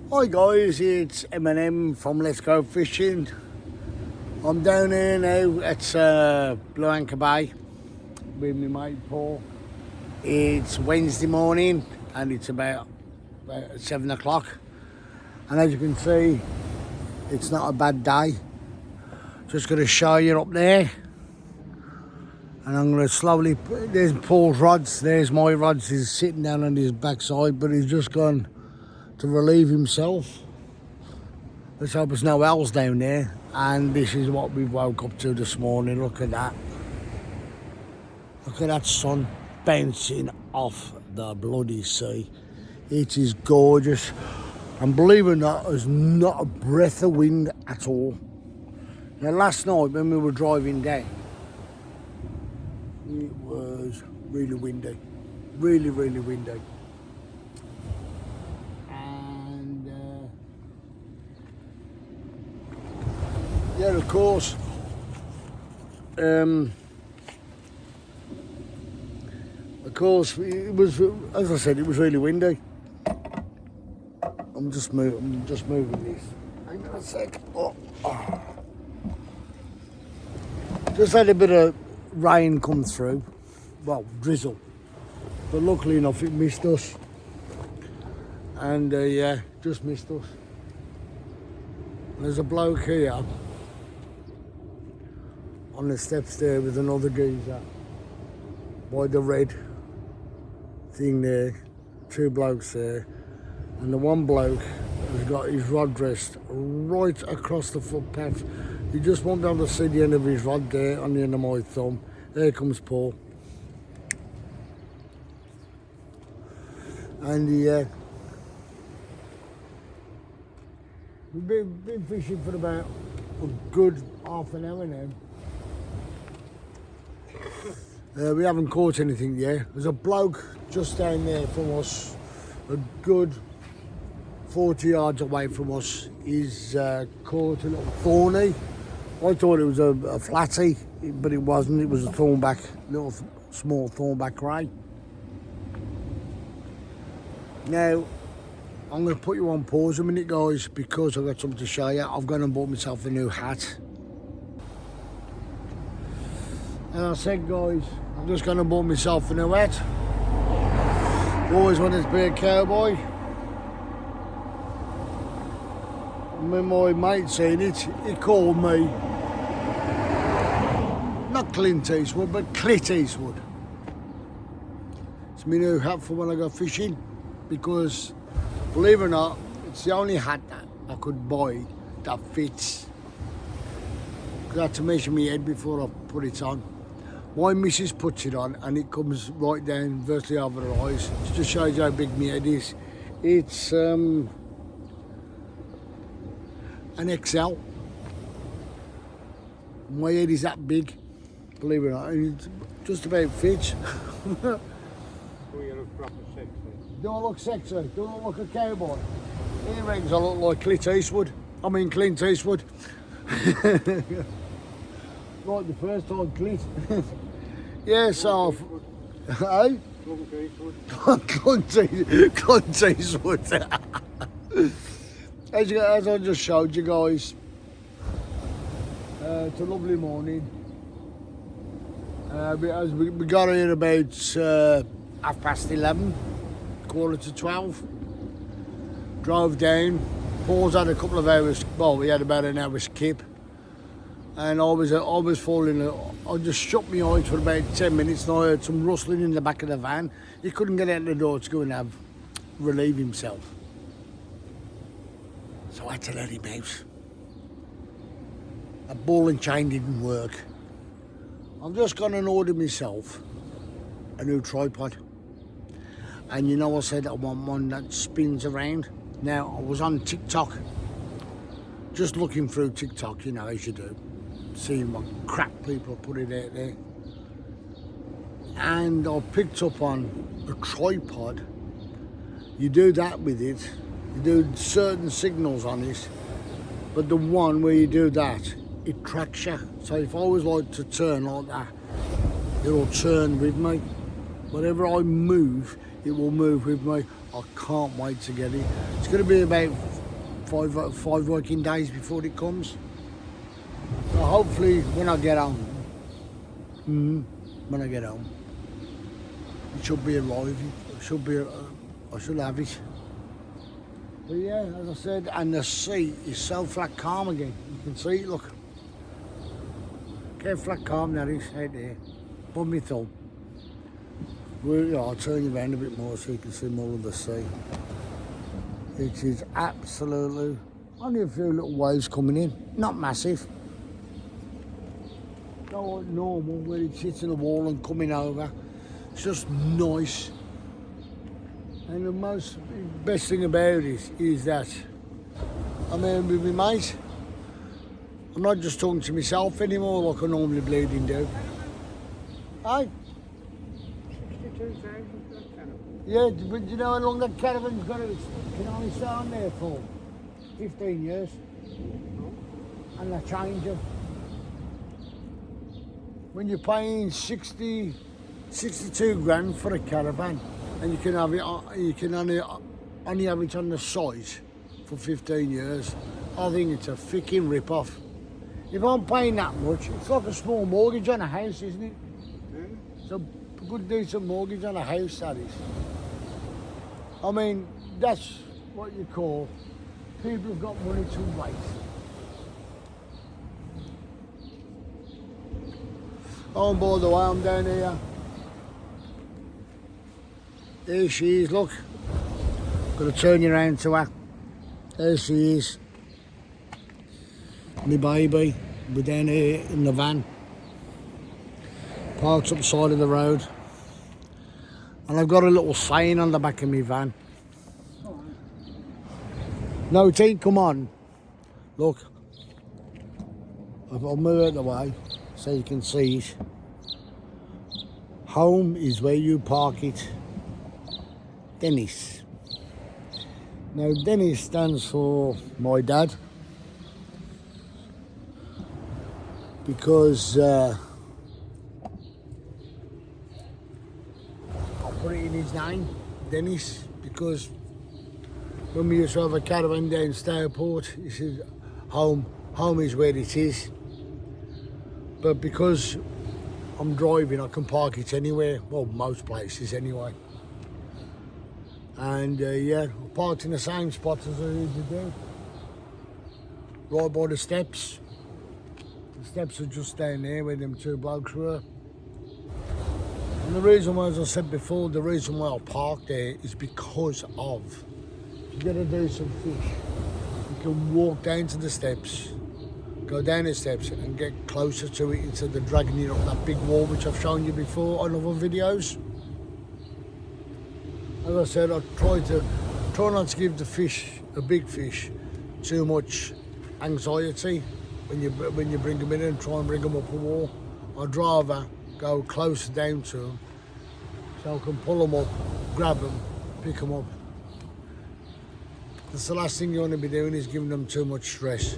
Hi guys, it's Eminem from Let's Go Fishing. I'm down here now at Blue Anchor Bay with my mate Paul. It's Wednesday morning and it's about 7 o'clock. And as you can see, it's not a bad day. Just going to show you up there. And I'm going to slowly, there's Paul's rods, there's my rods. He's sitting down on his backside, but he's just gone to relieve himself. Let's hope there's no owls down there. And this is what we woke up to this morning. Look at that. Look at that sun bouncing off the bloody sea. It is gorgeous. And believe it or not, there's not a breath of wind at all. Now last night when we were driving down, it was really windy. Really, really windy. Yeah, of course. Of course, it was, as I said, it was really windy. I'm just moving this. Hang on a sec. Oh. Just had a bit of rain come through. Well, drizzle. But luckily enough, it missed us. And yeah, just missed us. There's a bloke here on the steps there with another geezer by the red thing there, two blokes there, and the one bloke has got his rod rest right across the footpath. You just won't be able to see the end of his rod there on the end of my thumb. There comes Paul. And yeah, we've been fishing for about a good half an hour now. We haven't caught anything yet. There's a bloke just down there from us, a good 40 yards away from us. He's caught a little thorny. I thought it was a flatty, but it wasn't. It was a thornback, little small thornback ray. Now, I'm going to put you on pause a minute, guys, because I've got something to show you. I've gone and bought myself a new hat. And I said, guys, I'm just going to buy myself a new hat. Always wanted to be a cowboy. When my mate seen it, he called me, not Clint Eastwood, but Clit Eastwood. It's my new hat for when I go fishing, because, believe it or not, it's the only hat that I could buy that fits. I had to measure my head before I put it on. My missus puts it on and it comes right down virtually over her eyes. It just shows you how big my head is. It's an XL. My head is that big, believe it or not. It just about fits. Do you look proper sexy? Do I look sexy? Do I look like a cowboy? Earrings, I look like Clint Eastwood. Right, the first time, Clint. Yeah, so... Hey? Clint Eastwood. As I just showed you guys, it's a lovely morning. We got here about 11:30, 11:45. Drove down. Paul's had a couple of hours, well, we had about an hour skip. And I was falling, I just shut my eyes for about 10 minutes and I heard some rustling in the back of the van. He couldn't get out the door to go and relieve himself. So I had to let him out. A ball and chain didn't work. I've just gone and ordered myself a new tripod. And you know I said I want one that spins around. Now I was on TikTok, just looking through TikTok, you know, as you do. Seeing what crap people are putting out there. And I picked up on a tripod. You do that with it, you do certain signals on it, but the one where you do that, it tracks you. So if I was like to turn like that, it'll turn with me. Whatever I move, it will move with me. I can't wait to get it. It's going to be about five working days before it comes. So hopefully when I get home, it should be arriving. I should have it. But yeah, as I said, and the sea is so flat calm again. You can see it, look. Okay, flat calm that is, out there. Above my thumb. I'll turn you around a bit more so you can see more of the sea. It is absolutely, only a few little waves coming in, not massive. Not like normal where it's hitting the wall and coming over. It's just nice. And the best thing about it is that I'm here with my mate. I'm not just talking to myself anymore like I normally bleeding do. Hey? 62,000 for that caravan. Yeah, but do you know how long that caravan's got to can only stay on there for? 15 years. And they change them. When you're paying 62 grand for a caravan and you can have it, you can only have it on the site for 15 years, I think it's a freaking rip-off. If I'm paying that much, it's like a small mortgage on a house, isn't it? It's a good decent mortgage on a house, that is. I mean, that's what you call people who've got money to waste. Oh, and by the way, I'm down here. There she is, look. Got to turn you around to her. There she is. My baby. We're down here in the van. Parked up the side of the road. And I've got a little sign on the back of my van. No, T, come on. Look. I'll move it out of the way so you can see it. Home is where you park it. Dennis. Now, Dennis stands for my dad. Because I put it in his name, Dennis, because when we used to have a caravan down Stourport, he said, home is where it is. But because I'm driving, I can park it anywhere, well, most places anyway. And yeah, I parked in the same spot as I usually do, right by the steps. The steps are just down there where them two blokes were. And the reason why, as I said before, the reason why I parked there is because of, if you're going to do some fish, you can walk down to the steps, go down the steps and get closer to it instead of dragging it up that big wall which I've shown you before on other videos. As I said, I try not to give the fish, a big fish, too much anxiety when you bring them in and try and bring them up a wall. I'd rather go closer down to them so I can pull them up, grab them, pick them up. That's the last thing you want to be doing, is giving them too much stress.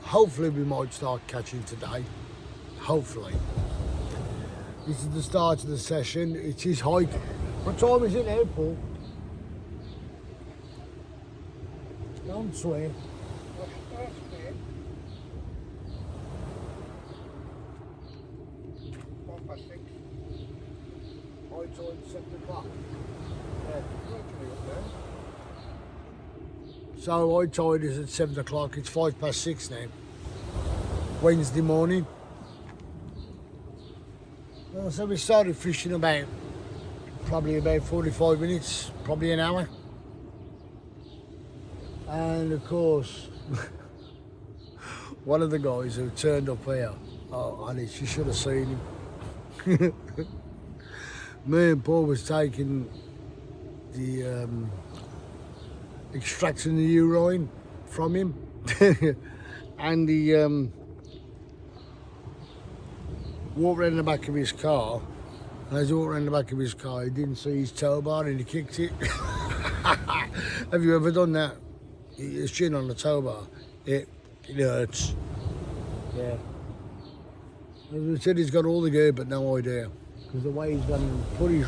Hopefully we might start catching today. Hopefully. This is the start of the session. It is high. What time is it now, Paul? Don't swear. High tide 7 o'clock. Yeah. So high tide is at 7 o'clock. It's 6:05 now. Wednesday morning. So we started fishing probably about 45 minutes, probably an hour. And of course, one of the guys who turned up here, oh, Alice, you should have seen him. Me and Paul was taking the, extracting the urine from him. And the, walked around the back of his car, and as he walked around the back of his car, he didn't see his tow bar and he kicked it. Have you ever done that? His chin on the tow bar, it hurts. Yeah. As we said, he's got all the gear but no idea. because the way he's going to put his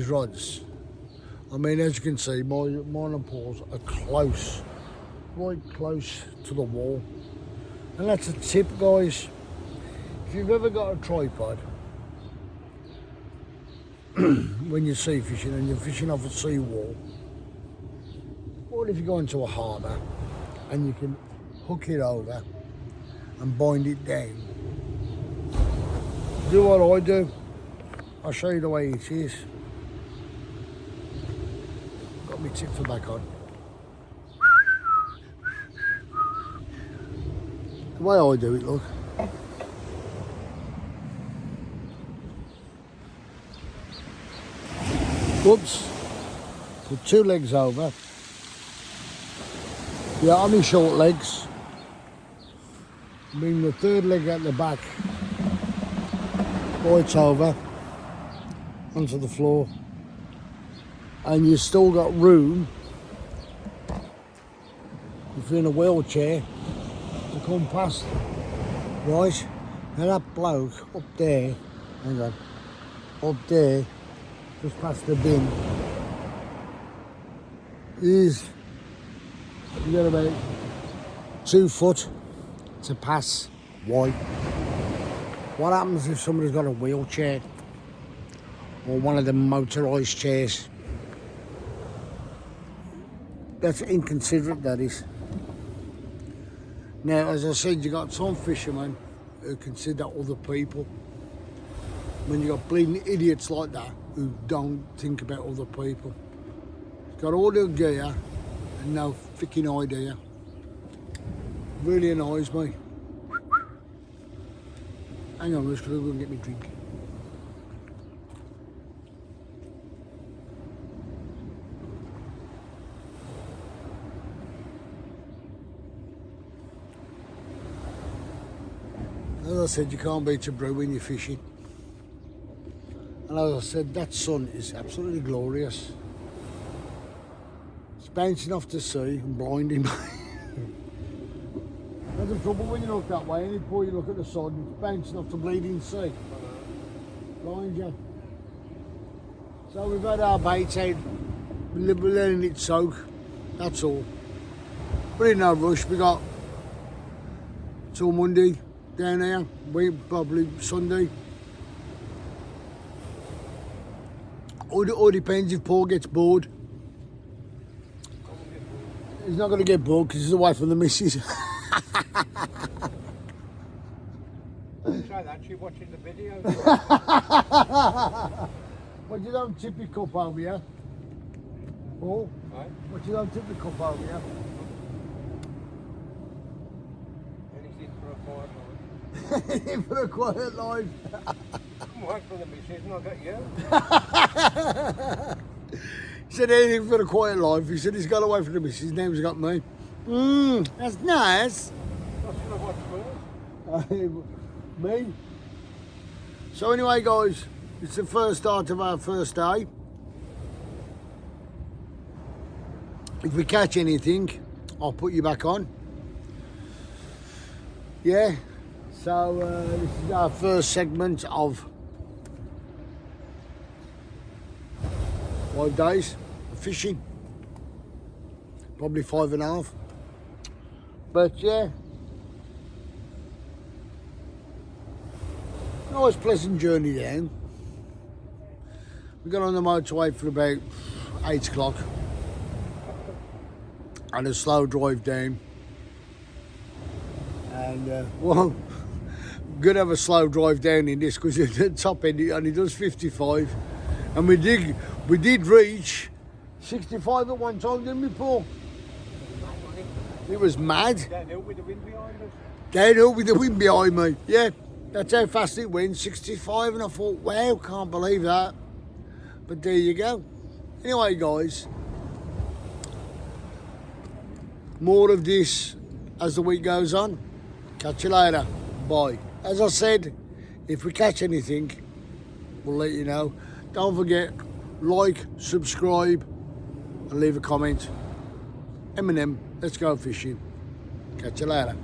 rods. I mean, as you can see, mine and Paul's are close, right close to the wall. And that's a tip, guys. If you've ever got a tripod, when you're sea fishing and you're fishing off a sea wall, or if you go into a harbour and you can hook it over and bind it down, do what I do. I'll show you the way it is. Got my tip for back on. The way I do it, look. Whoops. Put two legs over. Yeah, on my short legs. Bring the third leg at the back. Right over. Onto the floor. And you've still got room, if you're in a wheelchair, to come past. Right? Now that bloke up there, hang on, up there, just past the bin, you got about 2 foot to pass. Why? What happens if somebody's got a wheelchair or one of the motorised chairs? That's inconsiderate, that is. Now, as I said, you got some fishermen who consider other people. When you got bleeding idiots like that who don't think about other people. Got all the gear and no freaking idea. Really annoys me. Hang on, I'm just gonna go and get me drink. As I said, you can't beat a brew when you're fishing. And as I said, that sun is absolutely glorious. It's bouncing off the sea and blinding me. That's the trouble when you look that way, and before you look at the sun, it's bouncing off the bleeding sea. Blind you. So we've had our baits out, we're letting it soak, that's all. We're in no rush, we got till Monday down here, probably Sunday. All depends if Paul gets bored. He's not going to get bored because he's away from the missus. Try that, you're watching the video. But you don't tip your cup over here. Paul? Right. But you don't tip the cup over here. Anything for a quiet life. Anything for a quiet life. I'm right for the missus and I'll get you. He said anything for a quiet life. He said he's got away from the missus. His name's got me. That's nice. What's going to watch first? Me. So anyway, guys, it's the first start of our first day. If we catch anything, I'll put you back on. Yeah. So this is our first segment of 5 days of fishing. Probably 5.5. But yeah. Nice pleasant journey down. We got on the motorway for about 8 o'clock. And a slow drive down. And well, good to have a slow drive down in this because at the top end it only does 55. And we did reach 65 at one time, didn't we, Paul? It was mad. Downhill with the wind behind us. Downhill with the wind behind me. Yeah, that's how fast it went, 65. And I thought, wow, can't believe that. But there you go. Anyway, guys, more of this as the week goes on. Catch you later. Bye. As I said, if we catch anything, we'll let you know. Don't forget, like, subscribe, and leave a comment. Eminem, let's go fishing. Catch you later.